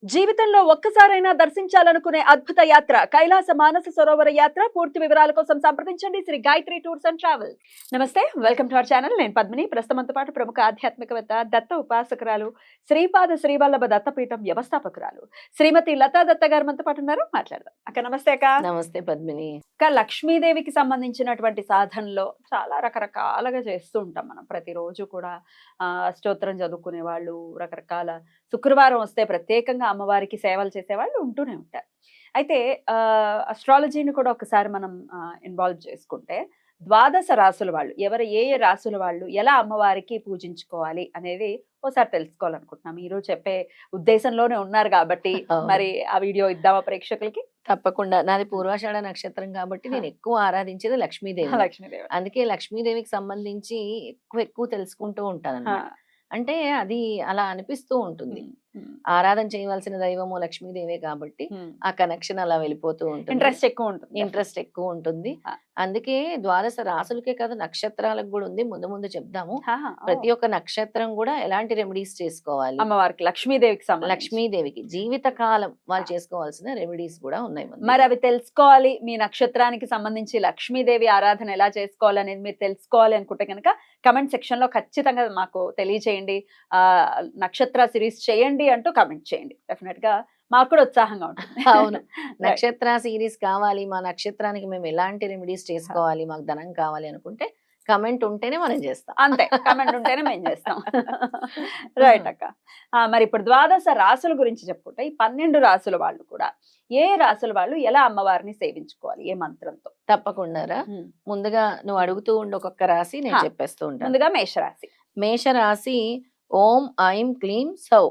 జీవితంలో ఒక్కసారైనా దర్శించాలనుకునే అద్భుత యాత్ర కైలాస మానస సరోవర యాత్ర. పూర్తి వివరాల కోసం సంప్రదించండి Sri Gayatri tours and travel. నమస్తే, వెల్కమ్ టు అవర్ ఛానల్. నేను పద్మిని. ప్రస్తుతంతో పాటు ప్రముఖ ఆధ్యాత్మికవేత్త, దత్త ఉపాసకురాలు, శ్రీపాద శ్రీవల్లభ దత్తపీఠం వ్యవస్థాపకురాలు శ్రీమతి లతా దత్త గారు మనతో పాటు ఉన్నారు. మాట్లాడదాం. అక్క నమస్తే. అక్క నమస్తే పద్మిని. అక్క, లక్ష్మీదేవికి సంబంధించినటువంటి సాధనలో చాలా రకరకాలుగా చేస్తూ ఉంటాం మనం ప్రతిరోజు కూడా. స్తోత్రం చదువుకునే వాళ్ళు, రకరకాల శుక్రవారం వస్తే ప్రత్యేకంగా అమ్మవారికి సేవలు చేసేవాళ్ళు ఉంటూనే ఉంటారు. అయితే అస్ట్రాలజీని కూడా ఒకసారి మనం ఇన్వాల్వ్ చేసుకుంటే, ద్వాదశ రాసుల వాళ్ళు ఎవరు, ఏ ఏ రాసుల వాళ్ళు ఎలా అమ్మవారికి పూజించుకోవాలి అనేది ఒకసారి తెలుసుకోవాలనుకుంటున్నాం. మీరు చెప్పే ఉద్దేశంలోనే ఉన్నారు కాబట్టి మరి ఆ వీడియో ఇద్దామా ప్రేక్షకులకి? తప్పకుండా. నాది పూర్వాషాఢ నక్షత్రం కాబట్టి నేను ఎక్కువ ఆరాధించేది లక్ష్మీదేవి. లక్ష్మీదేవి. అందుకే లక్ష్మీదేవికి సంబంధించి ఎక్కువ తెలుసుకుంటూ ఉంటాను. అంటే అది అలా అనిపిస్తూ ఉంటుంది. ఆరాధన చేయవలసిన దైవము లక్ష్మీదేవే కాబట్టి ఆ కనెక్షన్ అలా వెళ్ళిపోతూ ఉంటుంది. ఇంట్రెస్ట్ ఎక్కువ ఉంటుంది. అందుకే ద్వాదశ రాసులకే కాదు, నక్షత్రాలకు కూడా ఉంది. ముందు ముందు చెప్దాము. ప్రతి ఒక్క నక్షత్రం కూడా ఎలాంటి రెమెడీస్ చేసుకోవాలి అమ్మవారికి, లక్ష్మీదేవికి జీవిత కాలం వాళ్ళు చేసుకోవాల్సిన రెమెడీస్ కూడా ఉన్నాయి. మరి అవి తెలుసుకోవాలి, మీ నక్షత్రానికి సంబంధించి లక్ష్మీదేవి ఆరాధన ఎలా చేసుకోవాలి అనేది మీరు తెలుసుకోవాలి అనుకుంటే కనుక కమెంట్ సెక్షన్ లో ఖచ్చితంగా మాకు తెలియజేయండి. నక్షత్ర సిరీస్ చేయండి అంటూ కమెంట్ చేయండి. డెఫినెట్ గా మాకు కూడా ఉత్సాహంగా ఉంటుంది. అవును, నక్షత్ర సిరీస్ కావాలి, మా నక్షత్రానికి మేము ఎలాంటి రెమెడీస్ చేసుకోవాలి, మాకు ధనం కావాలి అనుకుంటే కమెంట్ ఉంటేనే మనం చేస్తాం. అంతే, కమెంట్ ఉంటేనే మేము చేస్తాం. రైట్ అక్క. మరి ఇప్పుడు ద్వాదశ రాసుల గురించి చెప్పుకుంటే, ఈ 12 రాసుల వాళ్ళు కూడా ఏ రాసుల వాళ్ళు ఎలా అమ్మవారిని సేవించుకోవాలి, ఏ మంత్రంతో? తప్పకుండా. ముందుగా నువ్వు అడుగుతూ ఉండి ఒక్కొక్క రాశి నేను చెప్పేస్తూ ఉంటాను. ముందుగా మేషరాశి. మేషరాశి ఓం ఐం క్లీం సౌ.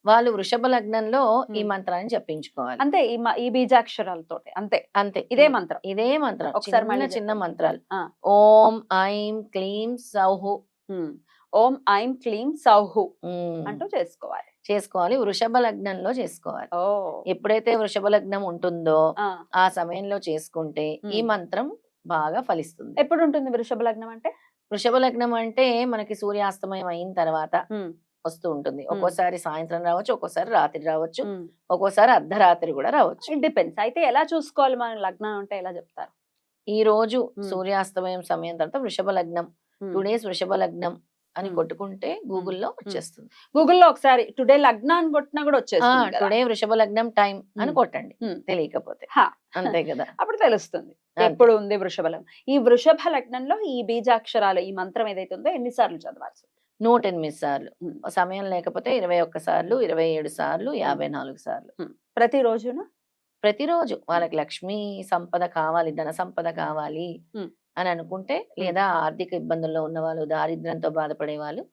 వాళ్ళు వృషభ లగ్నంలో ఈ మంత్రాన్ని జపించుకోవాలి. అంతే, ఈ బీజాక్షరాలతో. అంతే అంతే, ఇదే మంత్రం. ఒకసారి చిన్న మంత్రాలు. ఓం ఐం క్లీం సౌహు, ఓం ఐం క్లీం సౌహు అంటూ చేసుకోవాలి. వృషభ లగ్నంలో చేసుకోవాలి. ఎప్పుడైతే వృషభ లగ్నం ఉంటుందో ఆ సమయంలో చేసుకుంటే ఈ మంత్రం బాగా ఫలిస్తుంది. ఎప్పుడు ఉంటుంది వృషభ లగ్నం అంటే? వృషభ లగ్నం అంటే మనకి సూర్యాస్తమయం అయిన తర్వాత వస్తూ ఉంటుంది. ఒక్కోసారి సాయంత్రం రావచ్చు, ఒక్కోసారి రాత్రి రావచ్చు, ఒక్కోసారి అర్ధరాత్రి కూడా రావచ్చు. It depends. అయితే ఎలా చూసుకోవాలి మన లగ్నం అంటే ఎలా చెప్తారు? ఈ రోజు సూర్యాస్తమయం సమయం తర్వాత వృషభ లగ్నం, టుడేస్ వృషభ లగ్నం అని కొట్టుకుంటే గూగుల్లో వచ్చేస్తుంది. గూగుల్లో ఒకసారి టుడే లగ్నాన్ని కొట్టినా కూడా వచ్చేస్తుంది. టుడే వృషభ లగ్నం టైం అని కొట్టండి, తెలియకపోతే. అంతే కదా, అప్పుడు తెలుస్తుంది ఎప్పుడు ఉంది వృషభ లగ్నం. ఈ వృషభ లగ్నంలో ఈ బీజాక్షరాలు, ఈ మంత్రం ఏదైతే ఉందో ఎన్నిసార్లు చదవాలి? 108 సార్లు. సమయం లేకపోతే 21 సార్లు, 27 సార్లు, 54 సార్లు. ప్రతిరోజు వాళ్ళకి లక్ష్మీ సంపద కావాలి, ధన సంపద కావాలి అని అనుకుంటే, లేదా ఆర్థిక ఇబ్బందుల్లో ఉన్న వాళ్ళు, దారిద్ర్యంతో బాధపడే వాళ్ళు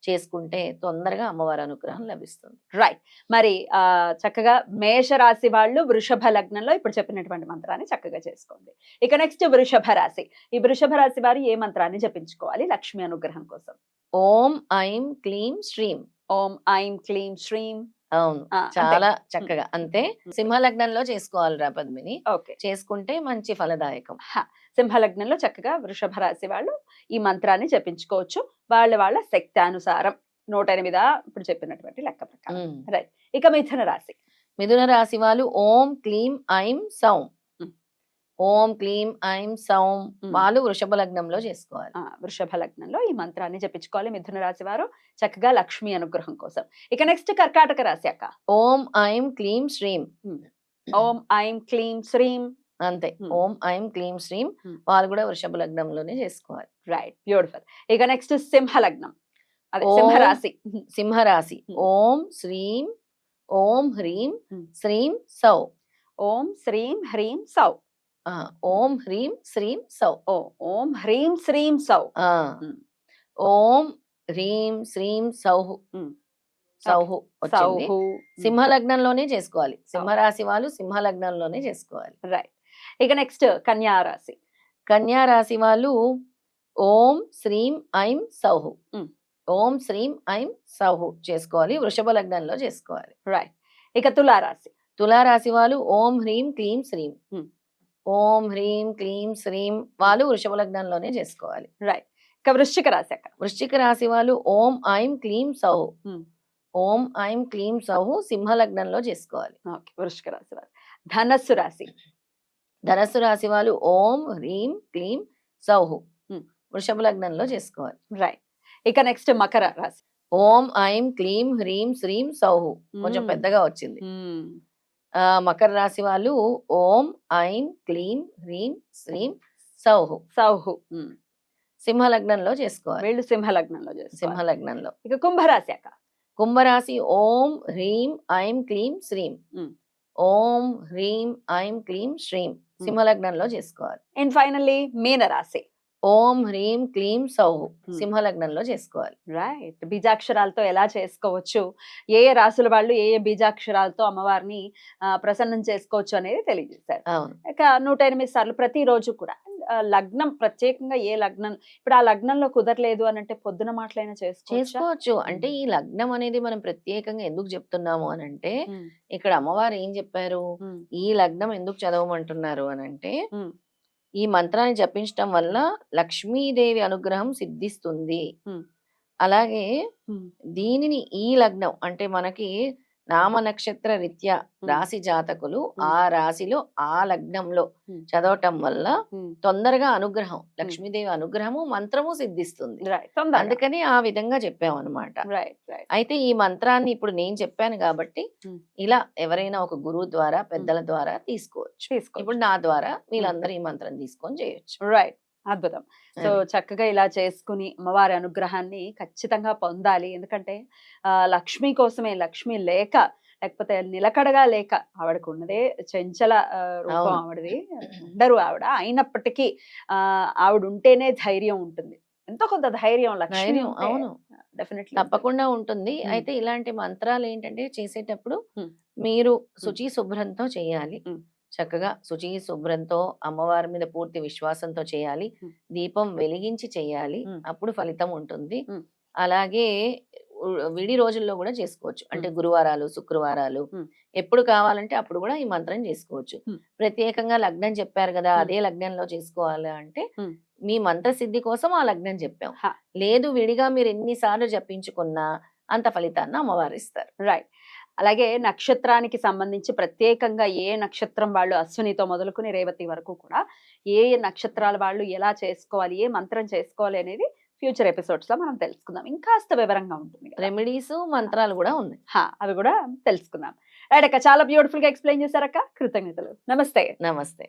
చేసుకుంటే తొందరగా అమ్మవారి అనుగ్రహం లభిస్తుంది. రైట్. మరి చక్కగా మేషరాశి వాళ్ళు వృషభ లగ్నంలో ఇప్పుడు చెప్పినటువంటి మంత్రాన్ని చక్కగా చేసుకోండి. ఇక నెక్స్ట్ వృషభ రాశి. ఈ వృషభ రాశి వారు ఏ మంత్రాన్ని జపించుకోవాలి లక్ష్మీ అనుగ్రహం కోసం? ఓం ఐం క్లీం శ్రీం. ఓం ఐం క్లీం శ్రీం. అవును, చాలా చక్కగా. అంతే, సింహ లగ్నంలో చేసుకోవాలి రా పద్మిని. చేసుకుంటే మంచి ఫలదాయకం. సింహలగ్నంలో చక్కగా వృషభ రాశి వాళ్ళు ఈ మంత్రాన్ని జపించుకోవచ్చు వాళ్ళ శక్తి అనుసారం. 108 ఇప్పుడు చెప్పినటువంటి లెక్క ప్రకారం. రైట్. ఇక మిథున రాశి వాళ్ళు ఓం క్లీం ఐం సౌం. ఓం క్లీం ఐం సౌం వాళ్ళు వృషభ లగ్నంలో చేసుకోవాలి. వృషభ లగ్నంలో ఈ మంత్రాన్ని జపించుకోవాలి మిథున రాశి వారు చక్కగా లక్ష్మీ అనుగ్రహం కోసం. ఇక నెక్స్ట్ కర్కాటక రాశి అక్క. ఓం ఐం క్లీం శ్రీం. ఓం ఐం క్లీం శ్రీం. అంతే, ఓం ఐం క్లీం శ్రీం వాళ్ళు కూడా వృషభ లగ్నంలోనే చేసుకోవాలి. Right, beautiful. ఇక నెక్స్ట్ సింహలగ్నం, అదే సింహరాశి. సింహరాశి ఓం శ్రీం ఓం హ్రీం శ్రీం సౌ. ఓం శ్రీం హ్రీం సౌ. ఓం హ్రీం శ్రీం సౌ. ఓం హ్రీం శ్రీం సౌ. ఓం హ్రీం శ్రీం సౌహు. సౌహు వచ్చింది. సింహలగ్నంలోనే చేసుకోవాలి. సింహరాశి వాళ్ళు సింహలగ్నంలోనే చేసుకోవాలి. రైట్. ఇక నెక్స్ట్ కన్యా రాశి. కన్యా రాశి వాళ్ళు ఓం శ్రీం ఐం సౌహు. ఓం శ్రీం ఐం సౌహు చేసుకోవాలి. వృషభ లగ్నంలో చేసుకోవాలి. రైట్. ఇక తులారాశి. తులారాశి వాళ్ళు ఓం హ్రీం క్లీం శ్రీం. ఓం హ్రీం క్లీం శ్రీం వాళ్ళు వృషభ లగ్నంలోనే చేసుకోవాలి. రైట్. ఇక వృశ్చిక రాశి. వృశ్చిక రాశి వాళ్ళు ఓం ఐం క్లీం సౌ. ఓం ఐం క్లీం సౌహు సింహ లగ్నంలో చేసుకోవాలి. ఓకే, వృశ్చిక రాశి వారు. ధనస్సు రాశి. ధనస్సు రాశి వాళ్ళు ఓం హ్రీం క్లీం సౌహు Hmm. వృషభ లగ్నంలో చేసుకోవాలి. రైట్. ఇక నెక్స్ట్ మకర రాశి. ఓం ఐం క్లీం హ్రీం శ్రీం సౌహు కొంచెం Hmm. పెద్దగా వచ్చింది. Hmm. మకర రాశి వాళ్ళు ఓం ఐం క్లీం హ్రీం శ్రీం సౌహు సౌహు. సింహ లగ్నంలో చేసుకోవాలి. వీళ్ళు సింహ లగ్నంలో సింహ చేసుకోవాలి. లగ్నంలో. ఇక కుంభరాశి అక్క. కుంభరాశి ఓం హ్రీం ఐం క్లీం శ్రీం Hmm. ఓం హ్రీం ఐం క్లీం శ్రీం సింహ లగ్నంలో చేసుకోవాలి. అండ్ ఫైనల్లీ మీన రాశి. ఓం హ్రీం క్లీం సౌహు Hmm. సింహ లగ్నంలో చేసుకోవాలి. రైట్. బీజాక్షరాలతో ఎలా చేసుకోవచ్చు, ఏ ఏ రాసుల వాళ్ళు ఏ ఏ బీజాక్షరాలతో అమ్మవారిని ప్రసన్నం చేసుకోవచ్చు అనేది తెలియజేశారు. అవును. ఇక 108 సార్లు ప్రతిరోజు కూడా లగ్నం ప్రత్యేకంగా ఏ లగ్నం, ఇప్పుడు ఆ లగ్నంలో కుదరలేదు అని అంటే పొద్దున మాటలైనా చేసుకోవచ్చు. అంటే ఈ లగ్నం అనేది మనం ప్రత్యేకంగా ఎందుకు చెప్తున్నాము అని అంటే, ఇక్కడ అమ్మవారు ఏం చెప్పారు, ఈ లగ్నం ఎందుకు చదవమంటున్నారు అని అంటే, ఈ మంత్రాన్ని జపించటం వల్ల లక్ష్మీదేవి అనుగ్రహం సిద్ధిస్తుంది. అలాగే దీనిని ఈ లగ్నం అంటే మనకి నామ నక్షత్ర రీత్యా రాశి జాతకులు ఆ రాశిలో ఆ లగ్నంలో చదవటం వల్ల తొందరగా అనుగ్రహం, లక్ష్మీదేవి అనుగ్రహము మంత్రము సిద్ధిస్తుంది. అందుకని ఆ విధంగా చెప్పామన్నమాట. అయితే ఈ మంత్రాన్ని ఇప్పుడు నేను చెప్పాను కాబట్టి ఇలా ఎవరైనా ఒక గురువు ద్వారా పెద్దల ద్వారా తీసుకోవచ్చు. ఇప్పుడు నా ద్వారా వీళ్ళందరూ ఈ మంత్రం తీసుకొని చేయొచ్చు. రైట్. అద్భుతం. సో చక్కగా ఇలా చేసుకుని అమ్మవారి అనుగ్రహాన్ని ఖచ్చితంగా పొందాలి. ఎందుకంటే లక్ష్మి కోసమే, లక్ష్మి లేక లేకపోతే నిలకడగా లేక, ఆవిడకు ఉన్నదే చెంచల రూపం ఆవిడది, ఉండరు ఆవిడ. అయినప్పటికీ ఆవిడ ఉంటేనే ధైర్యం ఉంటుంది, ఎంతో కొంత ధైర్యం లక్ష్మి. అవును, డెఫినెట్లీ తప్పకుండా ఉంటుంది. అయితే ఇలాంటి మంత్రాలు ఏంటంటే చేసేటప్పుడు మీరు శుచి శుభ్రంతో చేయాలి. చక్కగా శుచి శుభ్రంతో అమ్మవారి మీద పూర్తి విశ్వాసంతో చేయాలి. దీపం వెలిగించి చేయాలి, అప్పుడు ఫలితం ఉంటుంది. అలాగే విడి రోజుల్లో కూడా చేసుకోవచ్చు. అంటే గురువారాలు, శుక్రవారాలు ఎప్పుడు కావాలంటే అప్పుడు కూడా ఈ మంత్రం చేసుకోవచ్చు. ప్రత్యేకంగా లగ్నం చెప్పారు కదా, అదే లగ్నంలో చేసుకోవాలి అంటే మీ మంత్ర సిద్ధి కోసం ఆ లగ్నం చెప్పాం. లేదు విడిగా మీరు ఎన్నిసార్లు జపించుకున్నా అంత ఫలితాన్ని అమ్మవారు ఇస్తారు. రైట్. అలాగే నక్షత్రానికి సంబంధించి ప్రత్యేకంగా ఏ నక్షత్రం వాళ్ళు, అశ్వినితో మొదలుకుని రేవతి వరకు కూడా ఏ నక్షత్రాల వాళ్ళు ఎలా చేసుకోవాలి, ఏ మంత్రం చేసుకోవాలి అనేది ఫ్యూచర్ ఎపిసోడ్స్ లో మనం తెలుసుకుందాం. ఇంకాస్త వివరంగా ఉంటుంది. రెమెడీస్, మంత్రాలు కూడా ఉన్నాయి, అవి కూడా తెలుసుకుందాం. రైట్ అక్క, చాలా బ్యూటిఫుల్ గా ఎక్స్ప్లెయిన్ చేశారక్క, కృతజ్ఞతలు. నమస్తే. నమస్తే.